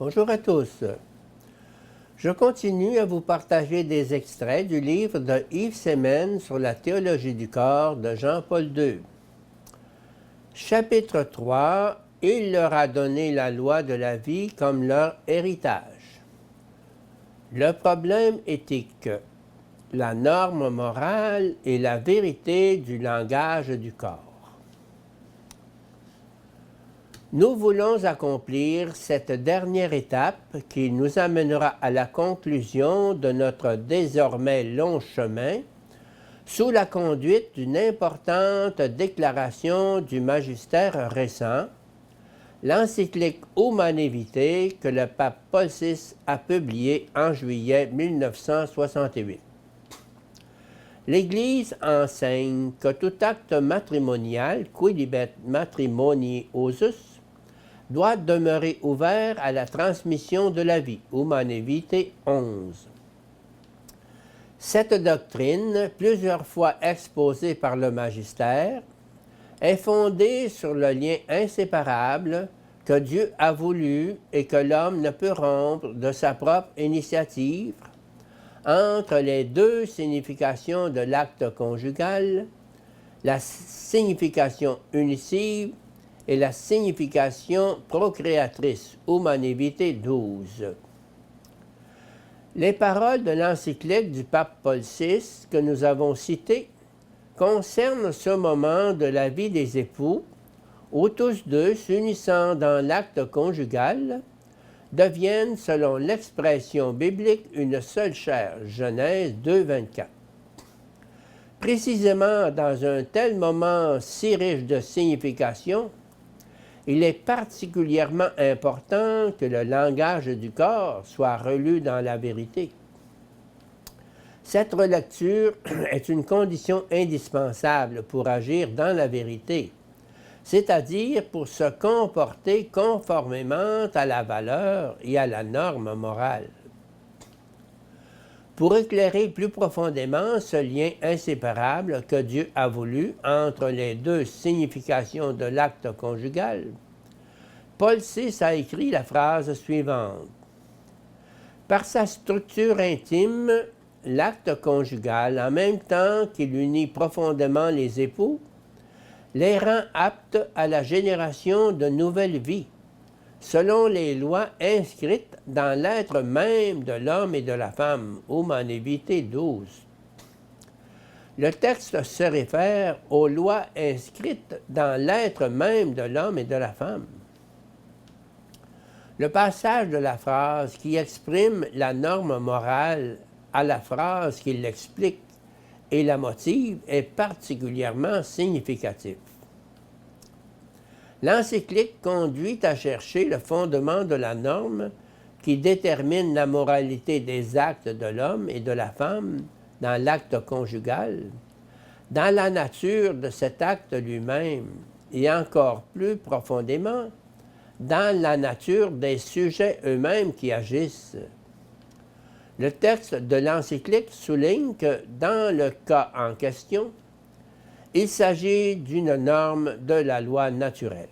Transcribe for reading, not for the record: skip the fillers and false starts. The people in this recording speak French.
Bonjour à tous. Je continue à vous partager des extraits du livre de Yves Semen sur la théologie du corps de Jean-Paul II. Chapitre 3. Il leur a donné la loi de la vie comme leur héritage. Le problème éthique, la norme morale et la vérité du langage du corps. Nous voulons accomplir cette dernière étape qui nous amènera à la conclusion de notre désormais long chemin sous la conduite d'une importante déclaration du magistère récent, l'encyclique Humanae Vitae que le pape Paul VI a publiée en juillet 1968. L'Église enseigne que tout acte matrimonial, quilibet matrimoni usus, doit demeurer ouvert à la transmission de la vie, Humanae Vitae 11. Cette doctrine, plusieurs fois exposée par le magistère, est fondée sur le lien inséparable que Dieu a voulu et que l'homme ne peut rompre de sa propre initiative entre les deux significations de l'acte conjugal, la signification unicive et la signification procréatrice, Humanae Vitae 12. Les paroles de l'encyclique du pape Paul VI que nous avons citées concernent ce moment de la vie des époux où tous deux, s'unissant dans l'acte conjugal, deviennent, selon l'expression biblique, une seule chair, Genèse 2, 24. Précisément dans un tel moment si riche de signification, il est particulièrement important que le langage du corps soit relu dans la vérité. Cette relecture est une condition indispensable pour agir dans la vérité, c'est-à-dire pour se comporter conformément à la valeur et à la norme morale. Pour éclairer plus profondément ce lien inséparable que Dieu a voulu entre les deux significations de l'acte conjugal, Paul VI a écrit la phrase suivante. Par sa structure intime, l'acte conjugal, en même temps qu'il unit profondément les époux, les rend aptes à la génération de nouvelles vies, selon les lois inscrites dans l'être même de l'homme et de la femme, Humanae Vitae 12. Le texte se réfère aux lois inscrites dans l'être même de l'homme et de la femme. Le passage de la phrase qui exprime la norme morale à la phrase qui l'explique et la motive est particulièrement significatif. L'encyclique conduit à chercher le fondement de la norme qui détermine la moralité des actes de l'homme et de la femme dans l'acte conjugal, dans la nature de cet acte lui-même et encore plus profondément, dans la nature des sujets eux-mêmes qui agissent. Le texte de l'encyclique souligne que, dans le cas en question, il s'agit d'une norme de la loi naturelle.